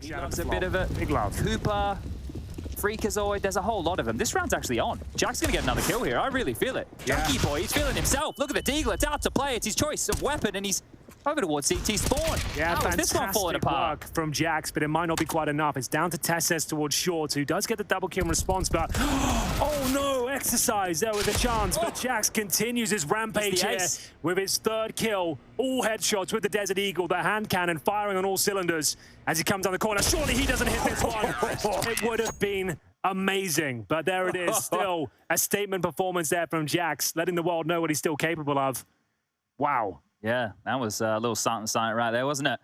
He out of loves the a bit of it. Big love. Cooper, Freakazoid, there's a whole lot of them. This round's actually on. Jack's gonna get another kill here. I really feel it. Yeah. Junkie Boy, he's feeling himself. Look at the Deagler, it's out to play. It's his choice of weapon, and he's over towards CT spawn. Yeah, how is this one falling apart? Work from Jax, but it might not be quite enough. It's down to Tesses towards Short, who does get the double kill in response, but oh no, Exercise there with a chance. But Jax continues his rampage here with his third kill. All headshots with the Desert Eagle, the hand cannon firing on all cylinders as he comes down the corner. Surely he doesn't hit this one. It would have been amazing, but there it is. Still a statement performance there from Jax, letting the world know what he's still capable of. Wow. Yeah, that was a little something right there, wasn't it?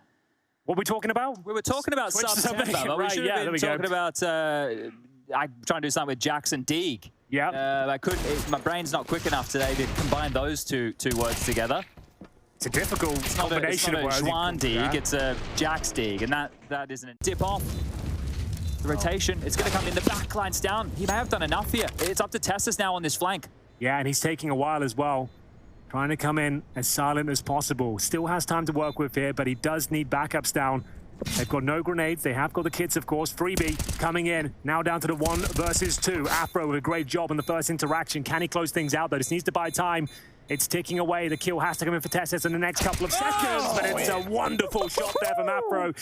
What were we talking about? We were talking about September, but we should have been talking about I'm trying to do something with Jax and Deeg. Yeah. I couldn't. My brain's not quick enough today to combine those two words together. It's a difficult combination of words. It's not a Juan Deeg, it's a Jax Deeg, and that isn't a dip off. The rotation, it's going to come in. The back line's down. He may have done enough here. It's up to Tessus now on this flank. Yeah, and he's taking a while as well. Trying to come in as silent as possible. Still has time to work with here, but he does need backups down. They've got no grenades. They have got the kits, of course. Freebie coming in. Now down to the 1 versus 2. Afro with a great job in the first interaction. Can he close things out, though? Just needs to buy time. It's ticking away. The kill has to come in for Tessus in the next couple of seconds. But it's a wonderful shot there from Afro.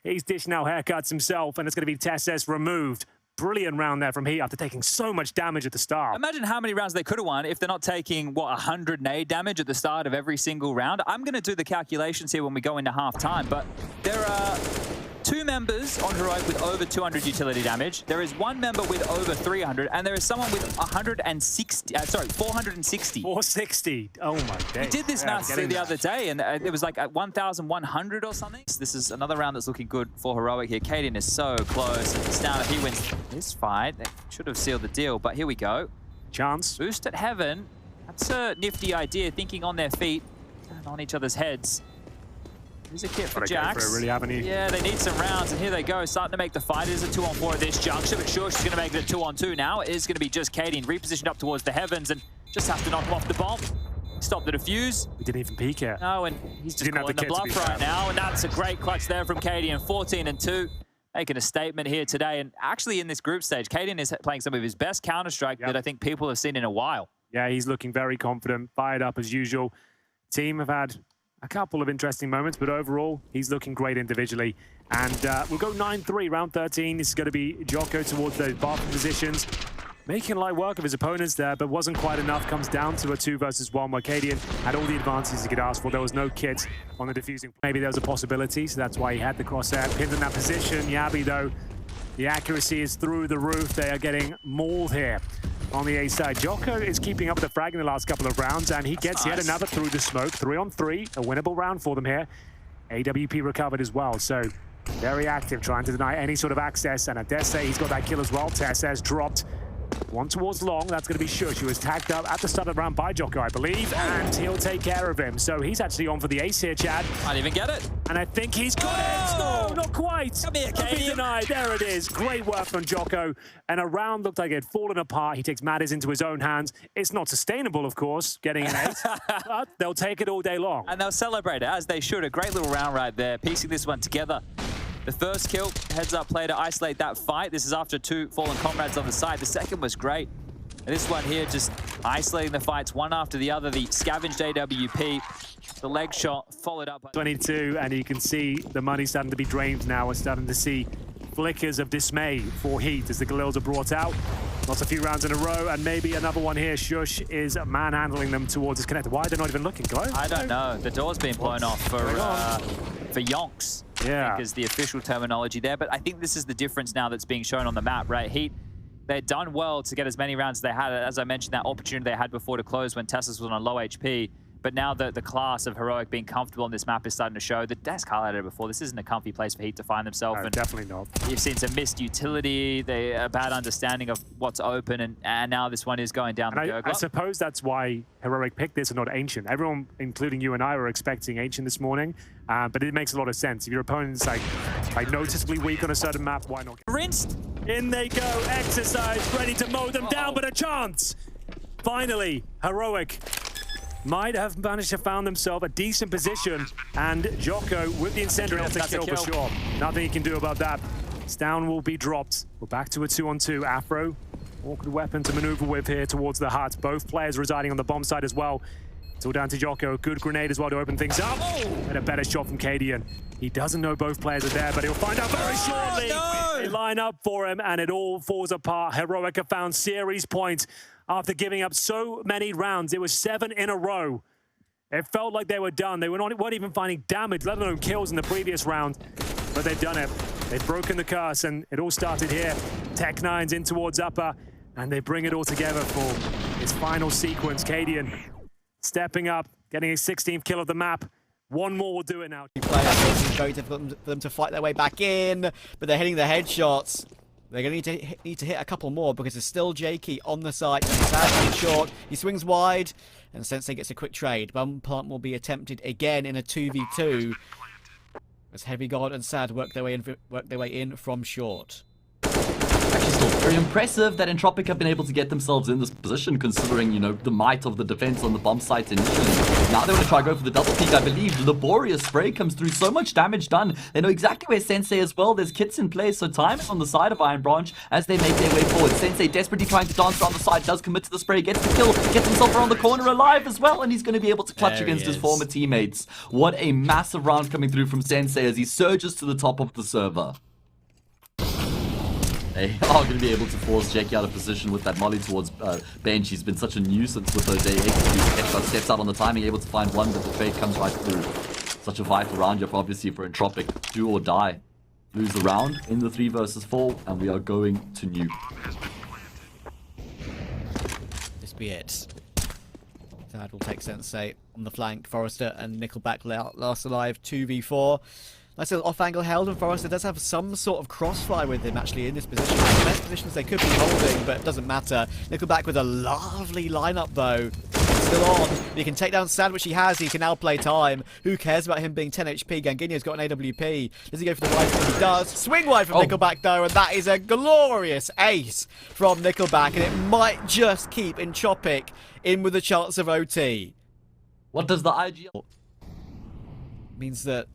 He's dishing out haircuts himself, and it's going to be Tessus removed. Brilliant round there from Heat after taking so much damage at the start. Imagine how many rounds they could have won if they're not taking, what, 100 nade damage at the start of every single round. I'm going to do the calculations here when we go into halftime, but there are 2 members on Heroic with over 200 utility damage. There is 1 member with over 300, and there is someone with 460. 460. Oh my days. We did this math the other day, and it was like at 1,100 or something. This is another round that's looking good for Heroic here. Cadian is so close. And Stavn, if he wins this fight, they should have sealed the deal. But here we go. Chance. Boost at Heaven. That's a nifty idea, thinking on their feet and on each other's heads. Here's a kit for Jax. Really, haven't he? Yeah, they need some rounds, and here they go, starting to make the fight. It is a 2-on-4 at this juncture, but sure, she's going to make it a 2-on-2 now. It is going to be just Cadian repositioned up towards the Heavens, and just has to knock him off the bomb. Stop the defuse. We didn't even peek yet. No, and he's just calling the bluff right now, and that's a great clutch there from Cadian. 14-2, making a statement here today. And actually in this group stage, Cadian is playing some of his best Counter-Strike that I think people have seen in a while. Yeah, he's looking very confident, fired up as usual. Team have had a couple of interesting moments, but overall, he's looking great individually. And we'll go 9-3, round 13. This is going to be Jocko towards those bathroom positions. Making light work of his opponents there, but wasn't quite enough. Comes down to a 2 versus 1, where Cadian had all the advantages he could ask for. There was no kit on the defusing. Maybe there was a possibility, so that's why he had the crosshair pinned in that position. Yabi, though, the accuracy is through the roof. They are getting mauled here on the A side. Jocko is keeping up with the frag in the last couple of rounds, and he gets yet another through the smoke. 3-on-3, a winnable round for them here. AWP recovered as well, so very active, trying to deny any sort of access. And Adese, he's got that kill as well. Tess has dropped. 1 towards long, that's going to be Shush, who was tagged up at the start of the round by Jocko, I believe, and he'll take care of him. So he's actually on for the ace here, Chad. Might even get it. And I think he's got it. No, not quite. Come here, Cadian. Denied. There it is. Great work from Jocko. And a round looked like it had fallen apart. He takes matters into his own hands. It's not sustainable, of course, getting an ace, but they'll take it all day long. And they'll celebrate it, as they should. A great little round right there, piecing this one together. The first kill, heads up play to isolate that fight. This is after 2 fallen comrades on the side. The second was great. And this one here, just isolating the fights one after the other. The scavenged AWP, the leg shot followed up by 22, and you can see the money starting to be drained now. We're starting to see flickers of dismay for Heat as the Galils are brought out. Lost a few rounds in a row, and maybe another one here. Shush is manhandling them towards his connector. Why are they not even looking, Glow? I don't know. The door's been blown off for yonks. Yeah. I think is the official terminology there. But I think this is the difference now that's being shown on the map, right? Heat, they'd done well to get as many rounds as they had. As I mentioned, that opportunity they had before to close when Tessus was on low HP. But now the class of Heroic being comfortable on this map is starting to show. The desk highlighted it before. This isn't a comfy place for Heat to find themselves. No, definitely not. You've seen some missed utility, a bad understanding of what's open, and now this one is going down the gurgler. I suppose that's why Heroic picked this and not Ancient. Everyone, including you and I, were expecting Ancient this morning, but it makes a lot of sense. If your opponent's like noticeably weak on a certain map, why not? Rinsed. In they go, Exercise, ready to mow them down, but a chance! Finally, Heroic might have managed to found themselves a decent position, and Jocko with the incendiary off the kill for sure. Nothing he can do about that. Stavn will be dropped. We're back to a 2-on-2. Afro, awkward weapon to maneuver with here towards the hut. Both players residing on the bomb side as well. It's all down to Jocko. Good grenade as well to open things up. And a better shot from Cadian. He doesn't know both players are there, but he'll find out very shortly. No! They line up for him, and it all falls apart. Heroic have found series points after giving up so many rounds. It was 7 in a row. It felt like they were done. They weren't even finding damage, let alone kills in the previous round. But they've done it. They've broken the curse, and it all started here. Tech9's in towards upper, and they bring it all together for his final sequence. Cadian stepping up, getting his 16th kill of the map. One more will do it now. It's very difficult for them to fight their way back in, but they're hitting the headshots. They're going to need to hit a couple more because there's still Jakey on the side. Sad short. He swings wide, and Sensei gets a quick trade. Bomb plant will be attempted again in a 2v2 as Heavy God and Sad work their way in from short. Actually, still very impressive that Entropic have been able to get themselves in this position, considering, you know, the might of the defense on the bomb site initially. Now they want to try to go for the double peek, I believe. Laborious spray comes through, so much damage done. They know exactly where Sensei as well. There's kits in place, so time is on the side of Iron Branch as they make their way forward. Sensei desperately trying to dance around the side, does commit to the spray, gets the kill, gets himself around the corner alive as well, and he's going to be able to clutch against his former teammates. What a massive round coming through from Sensei as he surges to the top of the server. They are going to be able to force Jakey out of position with that molly towards bench. He's been such a nuisance with those AX. Headshot steps out on the timing, able to find one, but the trade comes right through. Such a vital round here, obviously, for Entropic. Do or die. Lose the round in the 3 versus 4, and we are going to nuke. This be it. Thad will take Sensei on the flank. Forrester and Nickelback last alive. 2v4. Nice little off-angle held, and Forrester does have some sort of crossfire with him actually in this position. The best positions they could be holding, but it doesn't matter. Nickelback with a lovely lineup though. Still on. He can take down Sad, which he has. He can now play time. Who cares about him being 10 HP? Ganginio's got an AWP. Does he go for the wide? He does. Swing wide from Nickelback though, and that is a glorious ace from Nickelback, and it might just keep Entropic in with a chance of OT. What does the IG means that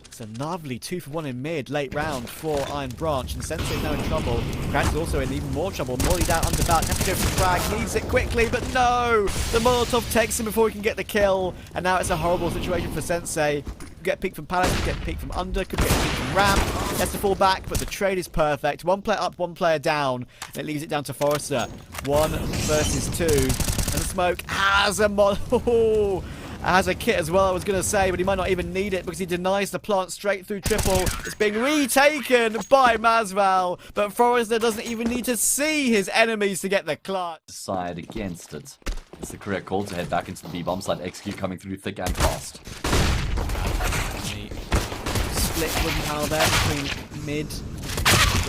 it's a lovely 2-for-1 in mid, late round for Iron Branch, and Sensei's now in trouble. Krimz is also in even more trouble. Molly down under back, has to go for the frag, needs it quickly, but no! The Molotov takes him before he can get the kill, and now it's a horrible situation for Sensei. Could get peeked from Palace, could get peeked from under, could get peeked from ramp. He has to fall back, but the trade is perfect. One player up, one player down, and it leaves it down to Forrester. 1 versus 2, and the smoke has a Molotov. Has a kit as well, I was going to say, but he might not even need it because he denies the plant straight through triple. It's being retaken by Masval, but Forrester doesn't even need to see his enemies to get the clutch. Side against it. It's the correct call to head back into the B-bomb side. Execute coming through thick and fast. The split wooden panel there between mid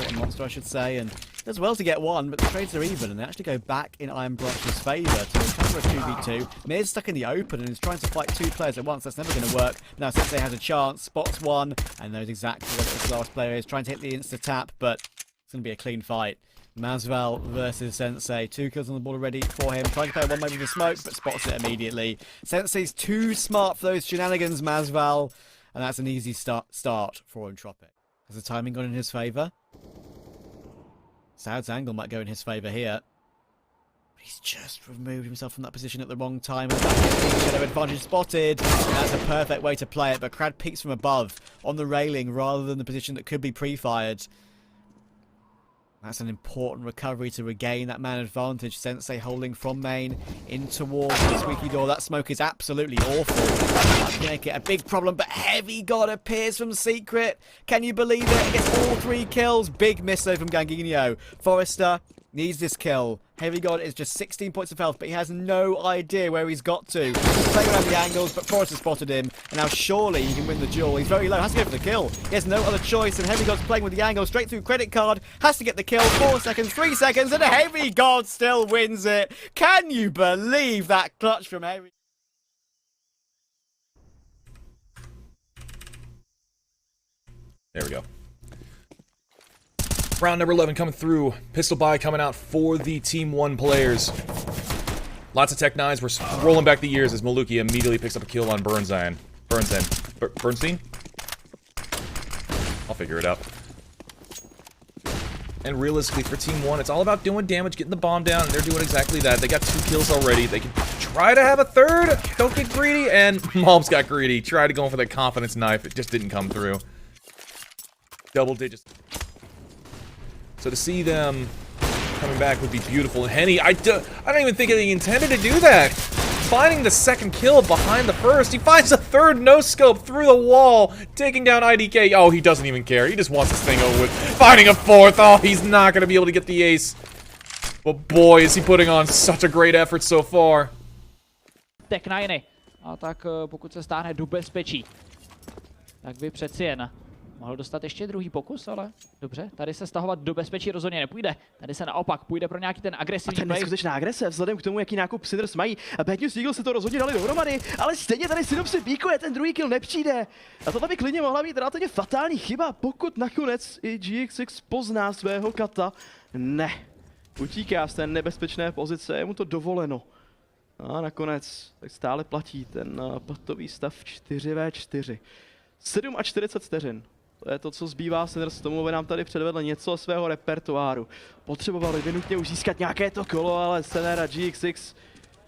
and monster, I should say, and does well to get one, but the trades are even, and they actually go back in Iron Branch's favour to recover a 2v2. Mid's stuck in the open and is trying to fight 2 players at once. That's never going to work. Now Sensei has a chance, spots one, and knows exactly what this last player is. Trying to hit the insta-tap, but it's going to be a clean fight. Masval versus Sensei. 2 kills on the board already for him. Trying to play one maybe with the smoke, but spots it immediately. Sensei's too smart for those shenanigans, Masval, and that's an easy start for Entropic. Has the timing gone in his favour? Sad's angle might go in his favour here. He's just removed himself from that position at the wrong time. And that shadow advantage spotted. And that's a perfect way to play it. But Crad peeks from above on the railing rather than the position that could be pre-fired. That's an important recovery to regain that man advantage. Sensei holding from main in towards the squeaky door. That smoke is absolutely awful. That's going to make it a big problem, but Heavy God appears from secret. Can you believe it? He gets all 3 kills. Big miss though from Ganginio. Forrester needs this kill. Heavy God is just 16 points of health, but he has no idea where he's got to. He's playing around the angles, but Forrester spotted him, and now surely he can win the duel. He's very low, has to go for the kill. He has no other choice, and Heavy God's playing with the angle straight through credit card, has to get the kill. 4 seconds, 3 seconds, and Heavy God still wins it. Can you believe that clutch from Heavy? There we go. Round number 11 coming through. Pistol buy coming out for the Team 1 players. Lots of Tech 9s. We're rolling back the years as Maluki immediately picks up a kill on Bernstein. Bernstein? I'll figure it out. And realistically, for Team 1, it's all about doing damage, getting the bomb down, and they're doing exactly that. They got 2 kills already. They can try to have a third. Don't get greedy. And Mom's got greedy. Tried to go for the confidence knife. It just didn't come through. Double digits. So to see them coming back would be beautiful. And Henny, I don't even think he intended to do that. Finding the second kill behind the first, he finds a third no-scope through the wall, taking down IDK. Oh, he doesn't even care. He just wants this thing over with. Finding a fourth. Oh, he's not going to be able to get the ace. But boy, is he putting on such a great effort so far. Tech 9. A tak pokud se stáhne do bezpečí, tak by přeci jen mohl dostat ještě druhý pokus, ale dobře, tady se stahovat do bezpečí rozhodně nepůjde. Tady se naopak půjde pro nějaký ten agresivní play. Neskutečná agrese, vzhledem k tomu, jaký nákup Sinners mají. Bad News Eagle se to rozhodně dali dohromady, ale stejně tady Synopsy píkuje, ten druhý kill nepřijde. A tohle by klidně mohla být relativně fatální chyba, pokud nakonec i GXX pozná svého kata. Ne, utíká z té nebezpečné pozice, je mu to dovoleno. A nakonec tak stále platí ten patový stav 4v4. 47 vteřin. To je to, co zbývá Sinners tomu, aby nám tady předvedl něco svého repertoáru. Potřebovali by nutně už získat nějaké to kolo, ale Senera GXX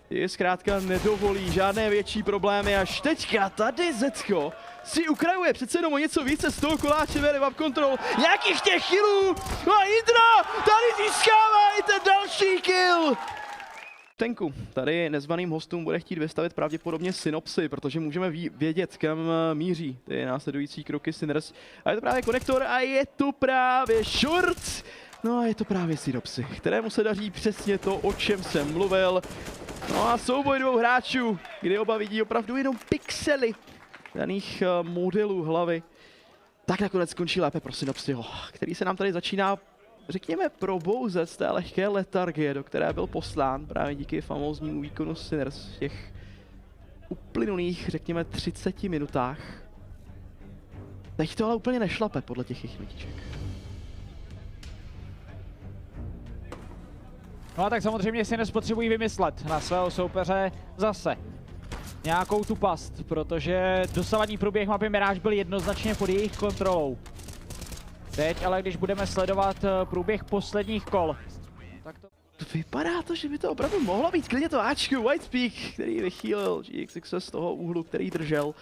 je zkrátka nedovolí žádné větší problémy. Až teďka tady Zetko si ukrajuje přece jenom o něco více z toho koláče, vede web control nějakých těch killů. A Hydra tady získává i ten další kill. Tenku, tady nezvaným hostům bude chtít vystavit pravděpodobně synopsy, protože můžeme vědět, kam míří ty následující kroky Sinners. A je to právě konektor a je to právě short. No a je to právě synopsy, kterému se daří přesně to, o čem jsem mluvil. No a souboj dvou hráčů, kdy oba vidí opravdu jenom pixely daných modelů hlavy. Tak nakonec skončí lépe pro synopsyho, který se nám tady začíná, řekněme, probouzet z té lehké letargie, do které byl poslán právě díky famóznímu výkonu Sinners v těch uplynulých, řekněme, 30 minutách. Teď to ale úplně nešlape podle těch jejich notíček. No a tak samozřejmě Sinners potřebují vymyslet na svého soupeře zase nějakou tu past, protože dosavadní průběh mapy Mirage byl jednoznačně pod jejich kontrolou. Teď ale když budeme sledovat průběh posledních kol, tak to... Vypadá to, že by to opravdu mohlo být klidně to Ačku, Whitespeak, který vychýlil GXX z toho úhlu, který držel.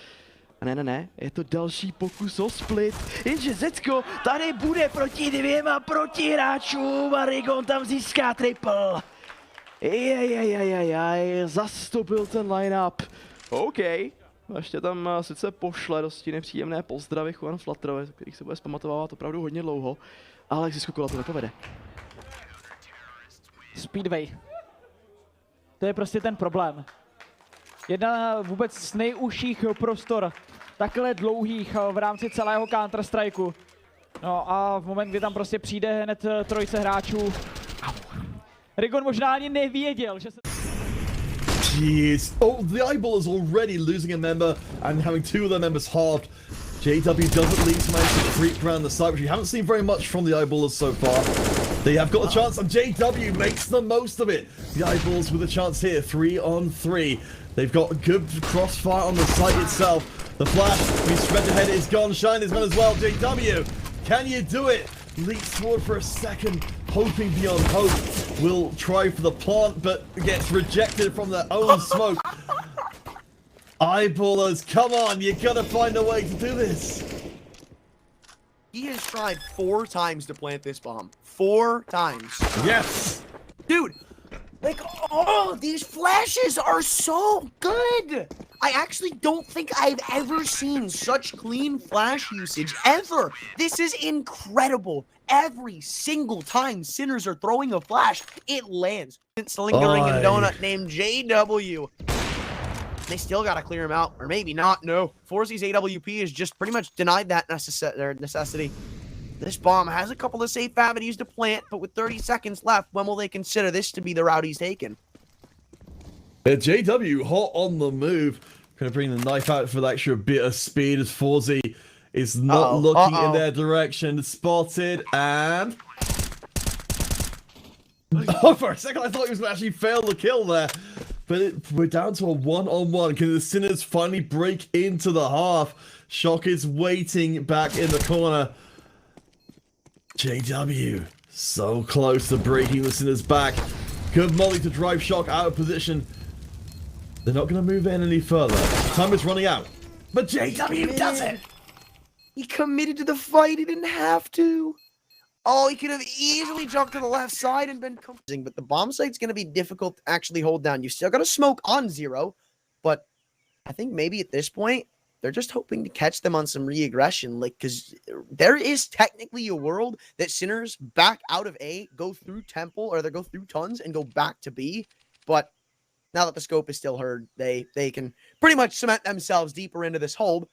A ne, je to další pokus o split, jenže Zetko tady bude proti dvěma protihráčům a Rigon tam získá triple. Zas to byl ten line-up. OK. Ještě tam sice pošle dosti nepříjemné pozdravy Juan Flatterovi, kterých se bude zpamatovávat opravdu hodně dlouho, ale Xisko kola to nepovede. Speedway. To je prostě ten problém. Jedna vůbec z nejužších prostor, takhle dlouhých v rámci celého Counter-Strikeu. No a v moment, kdy tam prostě přijde hned trojice hráčů, Rigon možná ani nevěděl, že se... Jeez. Oh, the Eyeball is already losing a member and having 2 of their members halved. JW does at least manage to creep around the site, which we haven't seen very much from the Eyeballers so far. They have got a chance, and JW makes the most of it. The Eyeballs with a chance here, 3 on 3. They've got a good crossfire on the site itself. The flash, he's spread ahead, is gone. Shine is gone as well. JW, can you do it? Leaps forward for a second, hoping beyond hope. Will try for the plant, but gets rejected from their own smoke. Eyeballers, come on, you gotta find a way to do this. He has tried 4 times to plant this bomb. 4 times. Yes! Dude, like, all of these flashes are so good! I actually don't think I've ever seen such clean flash usage, ever! This is incredible! Every single time Sinners are throwing a flash, it lands. It's lingering in donut named JW. They still gotta clear him out, or maybe not, no. Forzy's AWP has just pretty much denied that necessity. This bomb has a couple of safe avenues to plant, but with 30 seconds left, when will they consider this to be the route he's taken? JW hot on the move. Gonna bring the knife out for the extra bit of speed as Forzy is not looking in their direction. Spotted and... Oh, for a second I thought he was going to actually fail the kill there. but we're down to a one-on-one. Can the Sinners finally break into the half? Shock is waiting back in the corner. JW, so close to breaking the Sinners back. Good molly to drive Shock out of position. They're not going to move in any further. Time is running out. But JW does it! He committed to the fight. He didn't have to. Oh, he could have easily jumped to the left side and been confusing, but the bomb site's going to be difficult to actually hold down. You still got to smoke on Zero, but I think maybe at this point, they're just hoping to catch them on some re-aggression, like, because there is technically a world that Sinners back out of A, go through Temple, or they go through Tons and go back to B, but now that the scope is still heard, they can pretty much cement themselves deeper into this hold.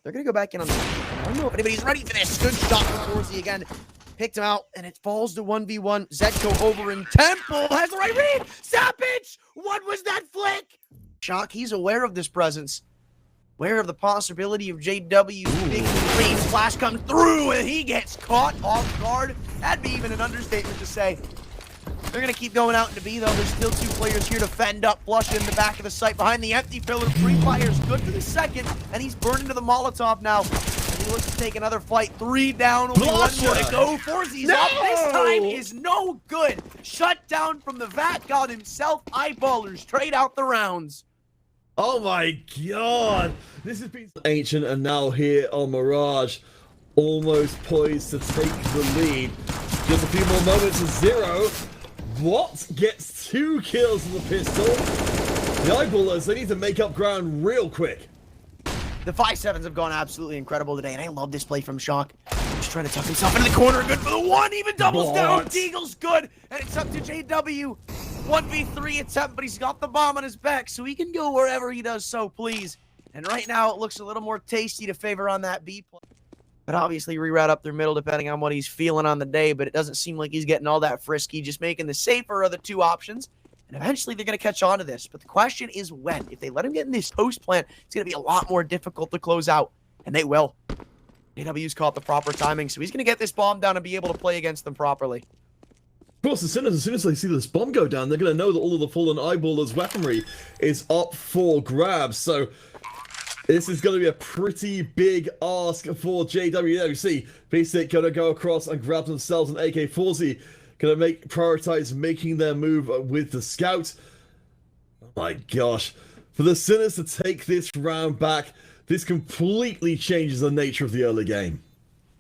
They're going to go back in on the... I don't know if anybody's ready for this. Good shot from Forzy again. Picked him out, and it falls to 1v1. Zedko over in Temple. Has the right read. Savage! What was that flick? Shock, he's aware of this presence. Aware of the possibility of JW's big green flash comes through, and he gets caught off guard. That'd be even an understatement to say. They're going to keep going out into B, though. There's still 2 players here to fend up. Flusha in the back of the site behind the empty pillar. Free Fire's good for the second, and he's burned into the Molotov now. And he looks to take another fight. 3 down, only 1 more to go. Forzy's up. This time is no good. Shut down from the Vat God himself. Eyeballers trade out the rounds. Oh my god! This has been Ancient, and now here on Mirage, almost poised to take the lead. Just a few more moments of Zero. What? Gets 2 kills with the pistol. The Eyeballers, they need to make up ground real quick. The 5-7s have gone absolutely incredible today, and I love this play from Shock. Just trying to tuck himself into the corner. Good for the 1. Even doubles down. Deagle's good. And it's up to JW. 1v3 attempt, but he's got the bomb on his back, so he can go wherever he does so, please. And right now, it looks a little more tasty to favor on that B play. But obviously, reroute up their middle depending on what he's feeling on the day, but it doesn't seem like he's getting all that frisky, just making the safer of the 2 options. And eventually, they're going to catch on to this. But the question is when. If they let him get in this post plant, it's going to be a lot more difficult to close out. And they will. AW's caught the proper timing, so he's going to get this bomb down and be able to play against them properly. Of course, as soon as they see this bomb go down, they're going to know that all of the fallen Eyeballers' weaponry is up for grabs. So this is going to be a pretty big ask for JW. You see, Basic going to go across and grab themselves an AK-40. Going to prioritize making their move with the scout. Oh my gosh. For the Sinners to take this round back, this completely changes the nature of the early game.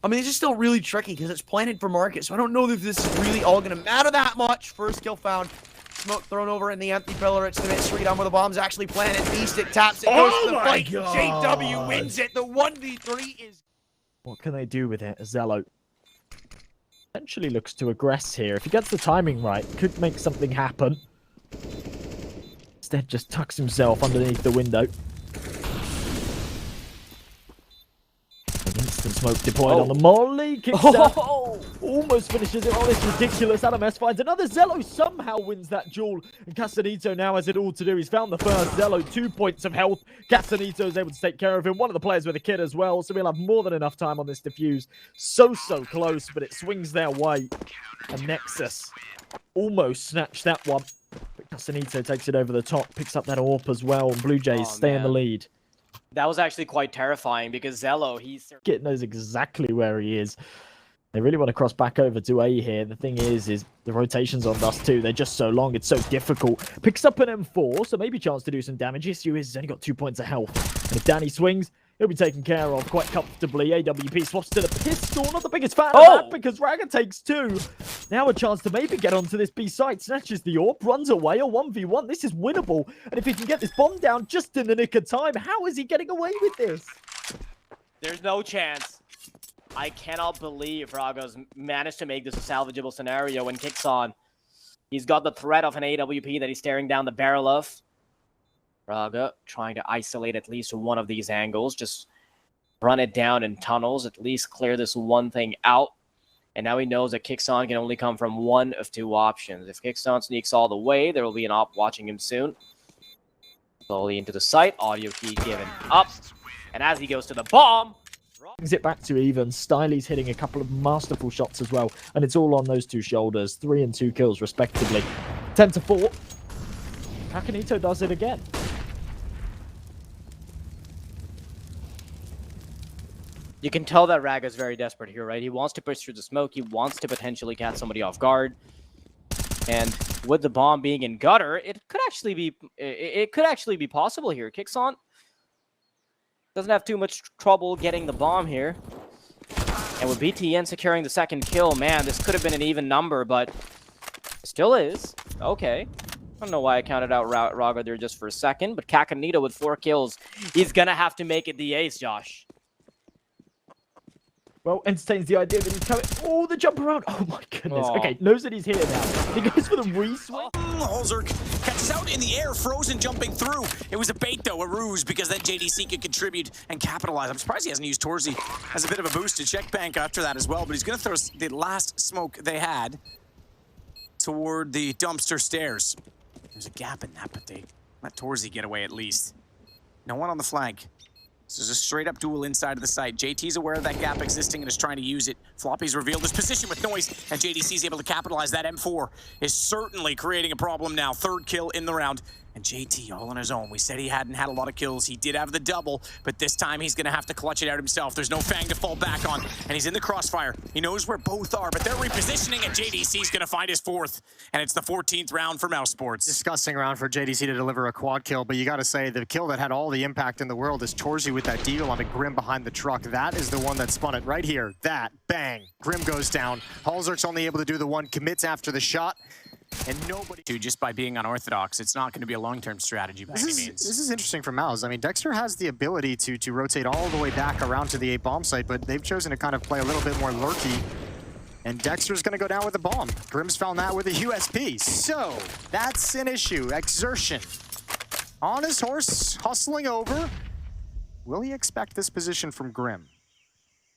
I mean, this is still really tricky because it's planted for market, so I don't know if this is really all going to matter that much. First kill found. Smoke thrown over in the empty pillar. It's the mid-street on where the bomb's actually planted. Beastic taps it, goes to the fight. God. JW wins it. The 1v3 is... What can they do with it? Zello potentially looks to aggress here. If he gets the timing right, could make something happen. Instead, just tucks himself underneath the window. Instant smoke deployed on the molly. Kicks out. Almost finishes it. Oh, this is ridiculous. Adames finds another. Zello somehow wins that duel. And Castanito now has it all to do. He's found the first. Zello, 2 points of health. Castanito is able to take care of him. One of the players with a kid as well. So we'll have more than enough time on this defuse. So close, but it swings their way. And Nexus almost snatched that one. But Castanito takes it over the top. Picks up that AWP as well. And Blue Jays stay in the lead. That was actually quite terrifying because Zello, Git knows exactly where he is. They really want to cross back over to A here. The thing is the rotations on Dust 2, they're just so long. It's so difficult. Picks up an M4, so maybe chance to do some damage. Issue is he's only got 2 points of health. And if Danny swings, he'll be taken care of quite comfortably. AWP swaps to the pistol. Not the biggest fan of that because Raga takes 2. Now a chance to maybe get onto this B site. Snatches the AWP, runs away. A 1v1. This is winnable. And if he can get this bomb down just in the nick of time, how is he getting away with this? There's no chance. I cannot believe Raga's managed to make this a salvageable scenario when kicks on. He's got the threat of an AWP that he's staring down the barrel of. Raga trying to isolate at least one of these angles. Just run it down in tunnels. At least clear this one thing out. And now he knows that Kixon can only come from one of 2 options. If Kixon sneaks all the way, there will be an op watching him soon. Slowly into the site. Audio key given up. And as he goes to the bomb... Brings it back to even. Styly's hitting a couple of masterful shots as well. And it's all on those 2 shoulders. 3 and 2 kills respectively. 10-4. Kakanito does it again. You can tell that Raga's very desperate here, right? He wants to push through the smoke. He wants to potentially catch somebody off guard. And with the bomb being in gutter, it could actually be possible here. Kixon doesn't have too much trouble getting the bomb here. And with BTN securing the second kill, man, this could have been an even number, but still is. Okay. I don't know why I counted out Raga there just for a second, but Kakanito with 4 kills, he's gonna have to make it the ace, Josh. Well, entertains the idea that he's coming. Oh, the jump around. Oh my goodness. Aw. Okay, knows that he's here now. He goes for the re-swing. Holzer catches out in the air, Frozen jumping through. It was a bait though, a ruse, because then JDC could contribute and capitalize. I'm surprised he hasn't used Torzy as a bit of a boost to check bank after that as well, but he's gonna throw the last smoke they had toward the dumpster stairs. There's a gap in that, but they let Torzy get away at least. No one on the flank. This is a straight-up duel inside of the site. JT's aware of that gap existing and is trying to use it. Floppy's revealed his position with noise, and JDC's able to capitalize. That M4 is certainly creating a problem now. 3rd kill in the round. And JT all on his own. We said he hadn't had a lot of kills. He did have the double, but this time he's going to have to clutch it out himself. There's no Fang to fall back on, and he's in the crossfire. He knows where both are, but they're repositioning, and JDC's going to find his 4th. And it's the 14th round for mousesports. Disgusting round for JDC to deliver a quad kill, but you got to say the kill that had all the impact in the world is Torzy with that deal on a Grim behind the truck. That is the one that spun it right here. That, bang, Grim goes down. Halzerk's only able to do the one, commits after the shot. And nobody... Dude, just by being unorthodox, it's not going to be a long-term strategy by any means. This is interesting for Mouse. I mean, Dexter has the ability to rotate all the way back around to the A bomb site, but they've chosen to kind of play a little bit more lurky. And Dexter's going to go down with a bomb. Grim's found that with a USP. So, that's an issue. Exertion. On his horse, hustling over. Will he expect this position from Grim?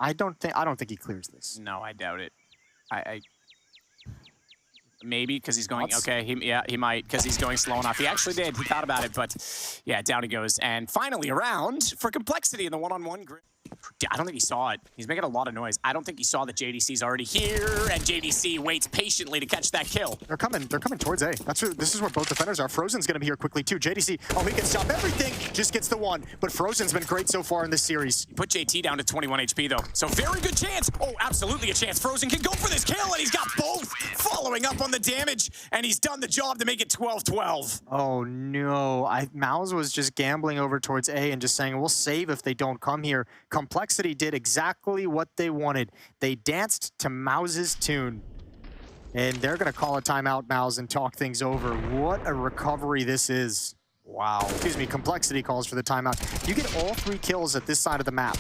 I don't think he clears this. No, I doubt it. Maybe because he's going, okay, he might, because he's going slow enough. He actually did, he thought about it, but yeah, down he goes. And finally around for complexity in the one-on-one grid. I don't think he saw it. He's making a lot of noise. I don't think he saw that JDC's already here, and JDC waits patiently to catch that kill. They're coming towards A. This is where both defenders are. Frozen's gonna be here quickly too. JDC, oh, he can stop everything, just gets the one. But Frozen's been great so far in this series. Put JT down to 21 HP though, so very good chance. Oh, absolutely a chance. Frozen can go for this kill, and he's got both following up on the damage, and he's done the job to make it 12-12. Oh no, Mouse was just gambling over towards A and just saying, we'll save if they don't come here. Complexity did exactly what they wanted. They danced to Mouse's tune. And they're going to call a timeout, Mouse, and talk things over. What a recovery this is. Wow. Excuse me, Complexity calls for the timeout. You get all 3 kills at this side of the map.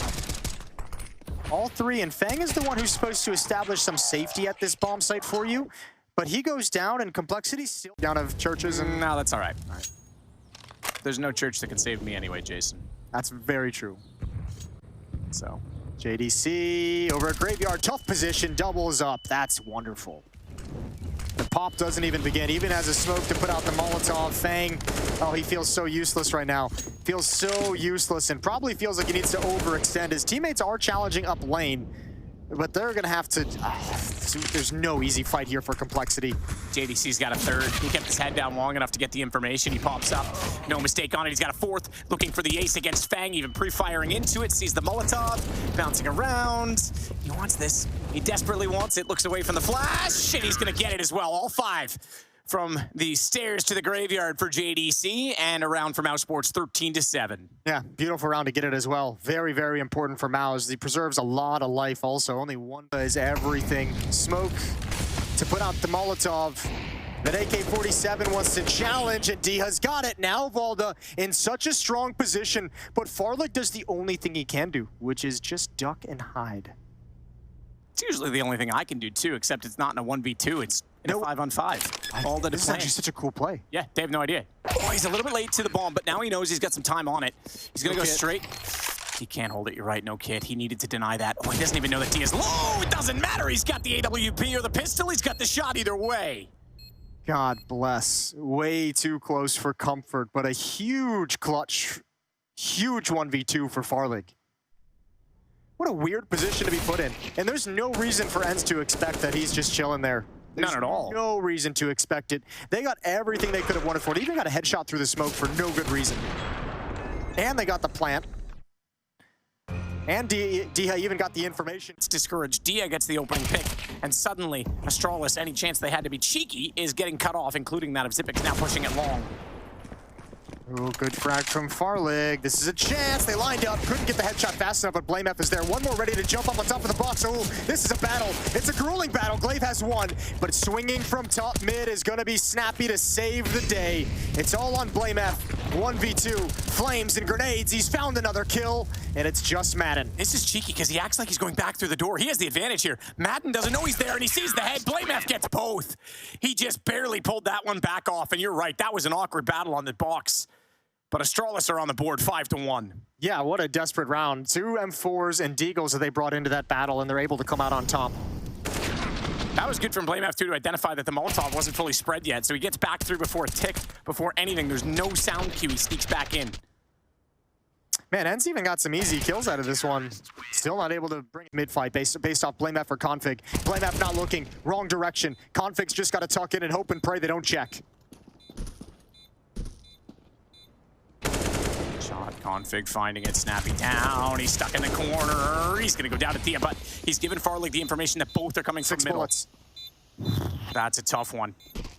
All 3, and Fang is the one who's supposed to establish some safety at this bomb site for you. But he goes down, and Complexity's still down of churches. And no, that's all right. All right. There's no church that can save me anyway, Jason. That's very true. So, JDC over at Graveyard, tough position, doubles up. That's wonderful. The pop doesn't even begin, even has a smoke to put out the Molotov. Fang, oh, he feels so useless right now. Feels so useless and probably feels like he needs to overextend. His teammates are challenging up lane, but they're gonna have to, there's no easy fight here for Complexity. JDC's got a 3rd. He kept his head down long enough to get the information. He pops up, no mistake on it. He's got a 4th, looking for the ace against Fang, even pre-firing into it. Sees the Molotov, bouncing around. He wants this. He desperately wants it. Looks away from the flash, and he's gonna get it as well. All 5 from the stairs to the graveyard for JDC, and around for mousesports 13-7. Yeah, beautiful round to get it as well. Very, very important for Mouse. He preserves a lot of life also. Only one is everything. Smoke to put out the Molotov. That AK-47 wants to challenge, and D has got it. Now Valda in such a strong position, but Farlick does the only thing he can do, which is just duck and hide. It's usually the only thing I can do too, except it's not in a 1v2, it's in a 5-on-5. All that This is actually such a cool play. Yeah, they have no idea. Oh, he's a little bit late to the bomb, but now he knows he's got some time on it. He's gonna go straight. He can't hold it, you're right, no kid. He needed to deny that. Oh, he doesn't even know that D is low! It doesn't matter, he's got the AWP or the pistol, he's got the shot either way. God bless. Way too close for comfort, but a huge clutch, huge 1v2 for Farlig. What a weird position to be put in. And there's no reason for ENCE to expect that he's just chilling there. There's None at all. no reason to expect it. They got everything they could have wanted for it. Even got a headshot through the smoke for no good reason. And they got the plant. And Dia even got the information. It's discouraged. Dia gets the opening pick, and suddenly Astralis, any chance they had to be cheeky, is getting cut off, including that of Zipix now pushing it long. Oh, good frag from Farlig. This is a chance. They lined up. Couldn't get the headshot fast enough, but BlameF is there. One more ready to jump up on top of the box. Oh, this is a battle. It's a grueling battle. Glaive has one, but swinging from top mid is going to be Snappy to save the day. It's all on BlameF. 1v2. Flames and grenades. He's found another kill, and it's just Madden. This is cheeky because he acts like he's going back through the door. He has the advantage here. Madden doesn't know he's there, and he sees the head. BlameF gets both. He just barely pulled that one back off, and you're right. That was an awkward battle on the box. But Astralis are on the board 5-1. Yeah, what a desperate round. 2 M4s and Deagles that they brought into that battle, and they're able to come out on top. That was good from BlameF too to identify that the Molotov wasn't fully spread yet, so he gets back through before a tick, before anything. There's no sound cue. He sneaks back in. Man, ENCE even got some easy kills out of this one. Still not able to bring it mid-fight based off BlameF or Config. BlameF not looking. Wrong direction. Config's just got to tuck in and hope and pray they don't check. Shot, Config finding it, Snappy down. He's stuck in the corner. He's going to go down to Thea, but he's given Farlig the information that both are coming from middle. Bullets. That's a tough one.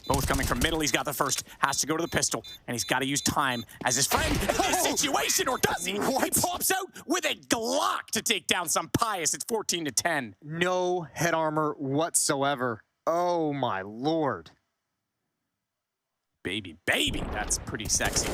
Both coming from middle. He's got the first. Has to go to the pistol, and he's got to use time as his friend in this situation, or does he? What? He pops out with a Glock to take down some pious. It's 14-10. No head armor whatsoever. Oh my lord. Baby, baby. That's pretty sexy.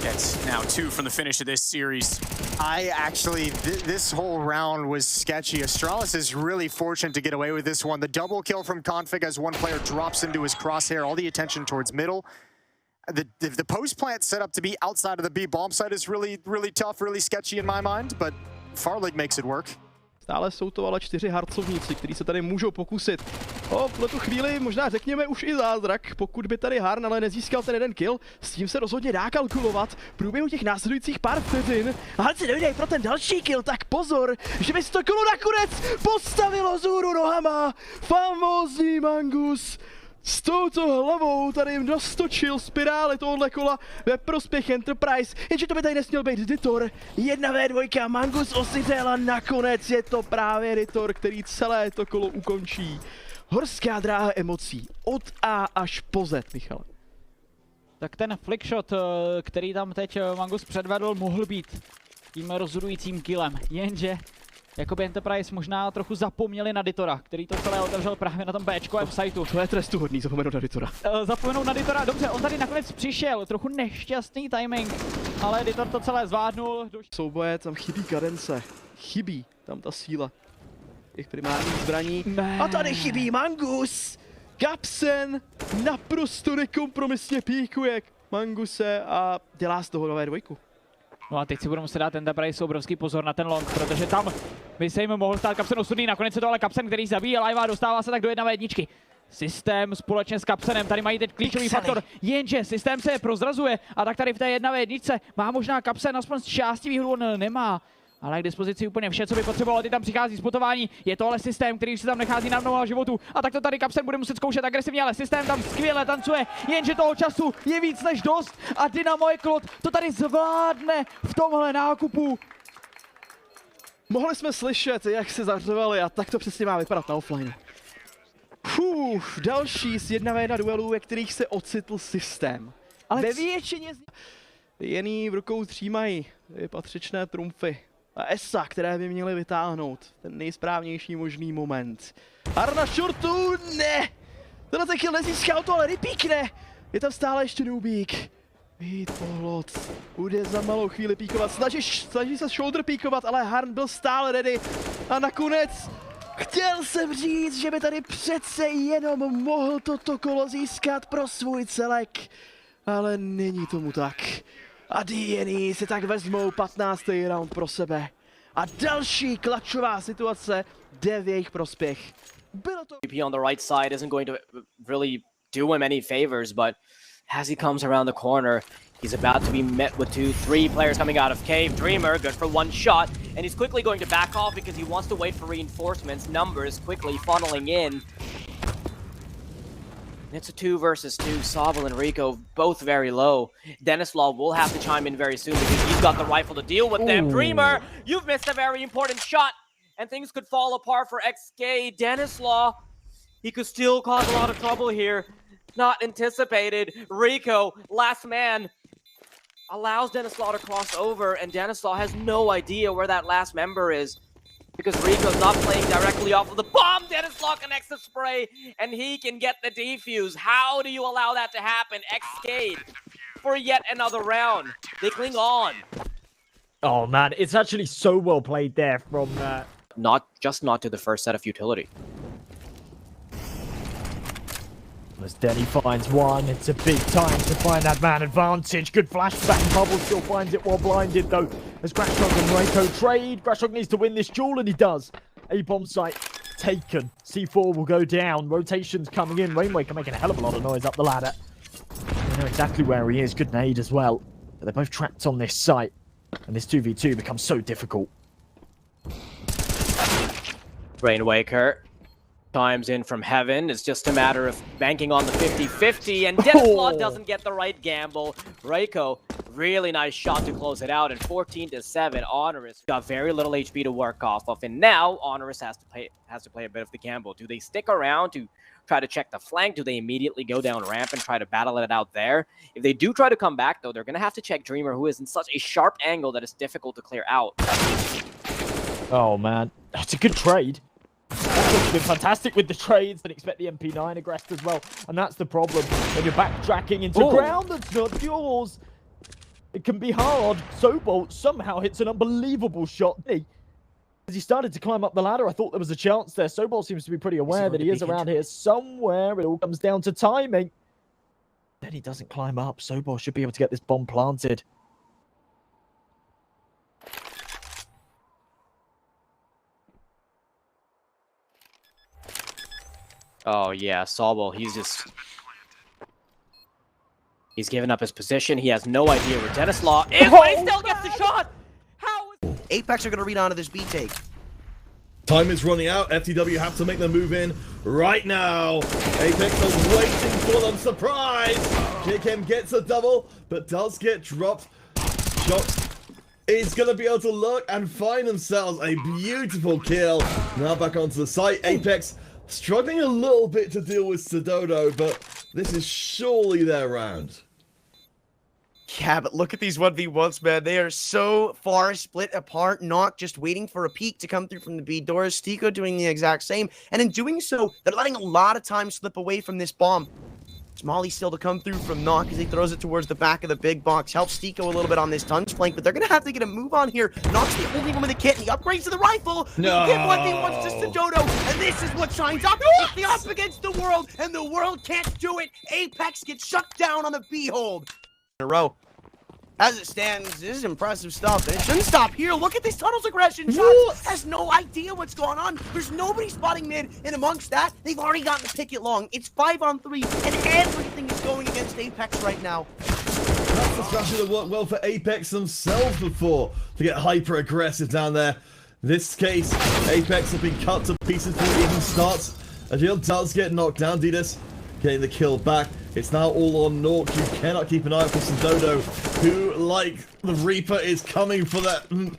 Gets now 2 from the finish of this series. I actually, this whole round was sketchy. Astralis is really fortunate to get away with this one. The double kill from Config as one player drops into his crosshair, all the attention towards middle. The post plant set up to be outside of the B bomb site is really, really tough, really sketchy in my mind, but Farlig makes it work. Stále jsou to ale 4 harcovníci, kteří se tady můžou pokusit o v tuto chvíli možná řekněme už i zázrak, pokud by tady Harn ale nezískal ten jeden kill. S tím se rozhodně dá kalkulovat v průběhu těch následujících pár vteřin. A hned si dojde pro ten další kill, tak pozor, že by se to kolo nakonec postavilo vzhůru nohama. Famózní Mangus s touto hlavou tady jim dostočil spirály tohohle kola ve prospěch Enterprise, jenže to by tady nesměl být Ditor. 1v2, Mangus ositel a nakonec je to právě Ditor, který celé to kolo ukončí. Horská dráha emocí, od A až po Z, Michale. Tak ten flickshot, který tam teď Mangus předvedl, mohl být tím rozhodujícím killem, jenže jakoby Enterprise možná trochu zapomněli na Ditora, který to celé otevřel právě na tom Bčkovém sajtu. To je trestuhodný, zapomenout na Ditora. Zapomenout na Ditora, dobře, on tady nakonec přišel, trochu nešťastný timing, ale Ditor to celé zvládnul. Souboje, tam chybí kadence, chybí tam ta síla těch primárních zbraní. A tady chybí Mangus! Kapsen naprosto nekompromisně píkuje Manguse a dělá z toho nové dvojku. No a teď si budeme muset dát Enterprise obrovský pozor na ten long, protože tam by se jim mohl stát Kapsen osudný, nakonec je to ale Kapsen, který zabíje live a dostává se tak do 1v1. Systém společně s Kapsenem, tady mají teď klíčový faktor, jenže systém se prozrazuje a tak tady v té 1v1 má možná Kapsen aspoň z části výhru, on nemá. Ale k dispozici úplně vše, co by potřeboval, ty tam přichází spotování, je to ale systém, který se tam nechází na mnoha životů a tak to tady Kapsen bude muset zkoušet agresivně, ale systém tam skvěle tancuje, jenže toho času je víc než dost a Dynamo Eklot to tady zvládne v tomhle nákupu. Mohli jsme slyšet, jak se zařvali a tak to přesně má vypadat na offline. Další z 1v1 duelů, ve kterých se ocitl systém. Ale ve většině jený v rukou třímají patřičné trumfy a esa, které by měly vytáhnout ten nejsprávnější možný moment. Arna shortu, ne! Tenhle ten kill nezíská to, ale nepíkne! Je tam stále ještě noobík. Pohlod bude za malou chvíli píkovat, snaží se shoulder píkovat, ale Harn byl stále ready a nakonec chtěl jsem říct, že by tady přece jenom mohl toto kolo získat pro svůj celek, ale není tomu tak. A DNA si tak vezmou 15. round pro sebe. A další klačová situace jde v jejich prospěch. Bylo to... on the right side isn't going to really do him any favors, but as he comes around the corner, he's about to be met with 2-3 players coming out of cave. Dreamer, good for one shot, and he's quickly going to back off because he wants to wait for reinforcements. Numbers quickly funneling in. It's a 2 versus 2. Sobel and Rico both very low. Denislaw will have to chime in very soon because he's got the rifle to deal with them. Dreamer, you've missed a very important shot, and things could fall apart for XK. Denislaw, he could still cause a lot of trouble here. Not anticipated. Rico, last man, allows Denislaw to cross over, and Denislaw has no idea where that last member is because Rico's not playing directly off of the bomb. Denislaw connects the spray, and he can get the defuse. How do you allow that to happen? XK for yet another round. They cling on. Oh man, it's actually so well played there from... Not to the first set of futility. As Denny finds one, it's a big time to find that man advantage. Good flashback. Bubble still finds it while blinded though. As Grashog and Reiko trade, Grashog needs to win this duel and he does. A bomb site taken. C4 will go down. Rotations coming in. Rainwaker making a hell of a lot of noise up the ladder. They know exactly where he is. Good nade as well. But they're both trapped on this site. And this 2v2 becomes so difficult. Rainwaker chimes in from heaven. It's just a matter of banking on the 50-50, and Denislaw doesn't get the right gamble. Reiko, really nice shot to close it out, and 14-7. Honorous got very little HP to work off of, and now Honorous has to play a bit of the gamble. Do they stick around to try to check the flank? Do they immediately go down ramp and try to battle it out there? If they do try to come back, though, they're going to have to check Dreamer, who is in such a sharp angle that it's difficult to clear out. Oh man, that's a good trade. It's been fantastic with the trades, but expect the MP9 aggressed as well. And that's the problem. When you're backtracking into ground that's not yours, it can be hard. Sobol somehow hits an unbelievable shot. As he started to climb up the ladder, I thought there was a chance there. Sobol seems to be pretty aware that he is around here somewhere. It all comes down to timing. Then he doesn't climb up. Sobol should be able to get this bomb planted. Oh yeah, Sobel, he's given up his position. He has no idea where Denislaw is, but he still gets the shot! How is... Apex are going to read onto this B take. Time is running out. FTW have to make their move in right now. Apex are waiting for them. Surprise! JKM gets a double, but does get dropped. Shox is going to be able to look and find themselves a beautiful kill. Now back onto the site. Apex struggling a little bit to deal with Sidodo, but this is surely their round. Yeah, but look at these 1v1s, man. They are so far split apart. Knock just waiting for a peek to come through from the B doors. Stiko doing the exact same. And in doing so, they're letting a lot of time slip away from this bomb. Smalley still to come through from Knock as he throws it towards the back of the big box. Helps Stiko a little bit on this Tun's flank, but they're going to have to get a move on here. Knock's the only one with a kit, and he upgrades to the rifle. No. He get 1v1s to Sidodo, and this is what shines up. It's the up against the world, and the world can't do it. Apex gets shut down on the B hold. In a row. As it stands, this is impressive stuff. And it shouldn't stop here. Look at this tunnels aggression. Shox has no idea what's going on. There's nobody spotting mid, and amongst that, they've already gotten the picket long. It's 5-on-3, and everything is going against Apex right now. That's the strategy that worked well for Apex themselves before, to get hyper-aggressive down there. This case, Apex have been cut to pieces before it even starts. Agil does get knocked down. Dignitas getting the kill back. It's now all on Nork. You cannot keep an eye out for Sidodo, who, like the Reaper, is coming for that. Going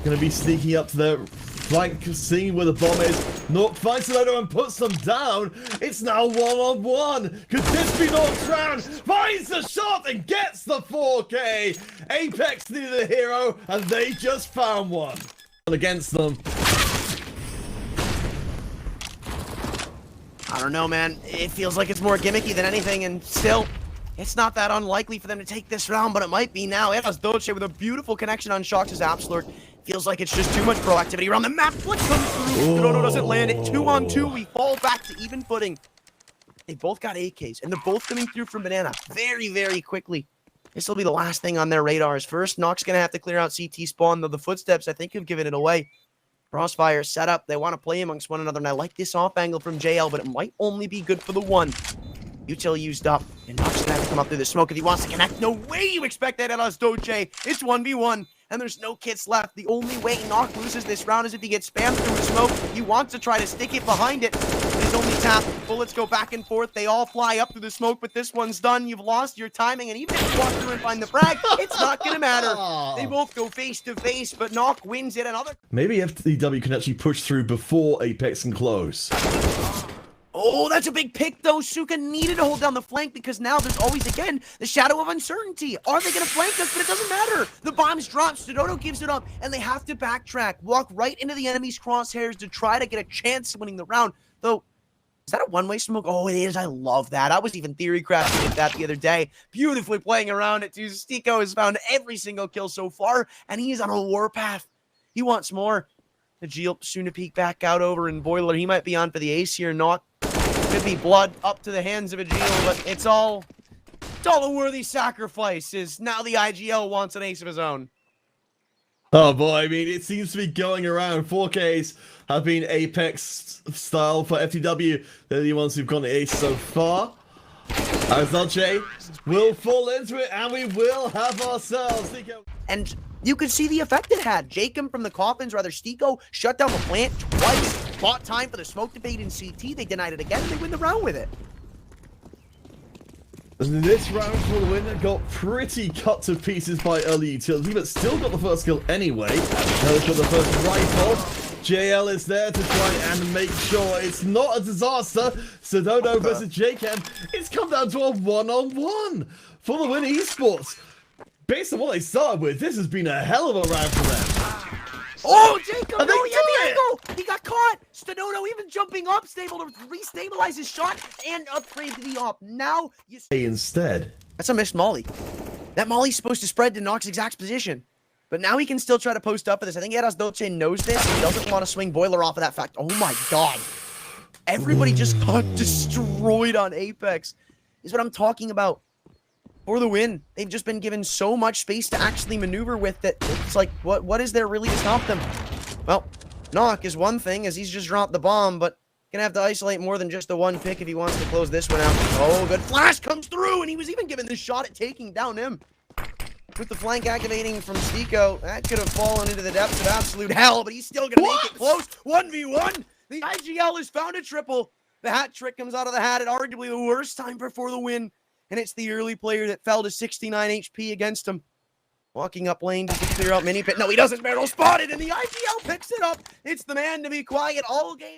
to be sneaking up to their flank, seeing where the bomb is. Nork finds Sidodo and puts them down. It's now 1-on-1. Could this be Nork's round? Finds the shot and gets the 4K. Apex needed a hero, and they just found one. Against them. I don't know, man. It feels like it's more gimmicky than anything, and still, it's not that unlikely for them to take this round, but it might be now. It has Dolce with a beautiful connection on Shox's Absolute. Feels like it's just too much proactivity around the map. What comes through? Sidodo doesn't land it. 2-on-2. We fall back to even footing. They both got AKs, and they're both coming through from Banana very, very quickly. This will be the last thing on their radars. First, Knock's going to have to clear out CT spawn, though the footsteps, I think, have given it away. Crossfire set up. They want to play amongst one another, and I like this off angle from JL, but it might only be good for the one. Util used up, and Knock's going to have to come up through the smoke if he wants to connect. No way you expect that out of Doce. It's 1v1, and there's no kits left. The only way Knock loses this round is if he gets spammed through the smoke. He wants to try to stick it behind it. This is only tapped. Bullets go back and forth. They all fly up through the smoke, but this one's done. You've lost your timing, and even if you walk through and find the frag, it's not going to matter. They both go face to face, but Nok wins it. Another. Maybe FTW can actually push through before Apex can close. Oh, that's a big pick, though. Suka needed to hold down the flank because now there's always, again, the shadow of uncertainty. Are they going to flank us? But it doesn't matter. The bombs drop. Stodono gives it up, and they have to backtrack, walk right into the enemy's crosshairs to try to get a chance of winning the round. Though, is that a one-way smoke? Oh, it is. I love that. I was even theory crafting at that the other day. Beautifully playing around it, too. Stiko has found every single kill so far, and he is on a warpath. He wants more. The Geel soon to peek back out over in Boiler. He might be on for the ace here. Not. Could be blood up to the hands of a Geel, but it's all a worthy sacrifice. Is now the IGL wants an ace of his own. Oh boy, I mean, it seems to be going around. 4Ks have been Apex style for FTW. They're the ones who've gone the ace so far. Azalche will fall into it, and we will have ourselves. And you could see the effect it had. Jacob from the coffins, rather Stiko, shut down the plant twice. Bought time for the smoke debate in CT. They denied it again, and they win the round with it. And this round for the winner got pretty cut to pieces by early utility, but still got the first kill anyway. Now got the first rifle. JL is there to try and make sure it's not a disaster. Stodono versus Jacob. It's come down to a one-on-one for the win esports. Based on what they started with, this has been a hell of a round for them. Oh, Jacob! No, he had the angle! He got caught! Stodono even jumping up, able to restabilize his shot and upgrade to the op. Now you see instead. That's a missed molly. That molly's supposed to spread to Nox's exact position. But now he can still try to post up for this. I think Dolce knows this. He doesn't want to swing Boiler off of that fact. Oh my god. Everybody just got destroyed on Apex. Is what I'm talking about. For the win. They've just been given so much space to actually maneuver with that it's like, what is there really to stop them? Well, Nok is one thing as he's just dropped the bomb, but gonna have to isolate more than just the one pick if he wants to close this one out. Oh, good flash comes through, and he was even given the shot at taking down him. With the flank activating from Stiko, that could have fallen into the depths of absolute hell, but he's still gonna make it close. 1v1. The IGL has found a triple. The hat trick comes out of the hat at arguably the worst time for the win. And it's the early player that fell to 69 HP against him. Walking up lane to clear out mini pit. No, he doesn't. Barrel spotted, and the IGL picks it up. It's the man to be quiet all game.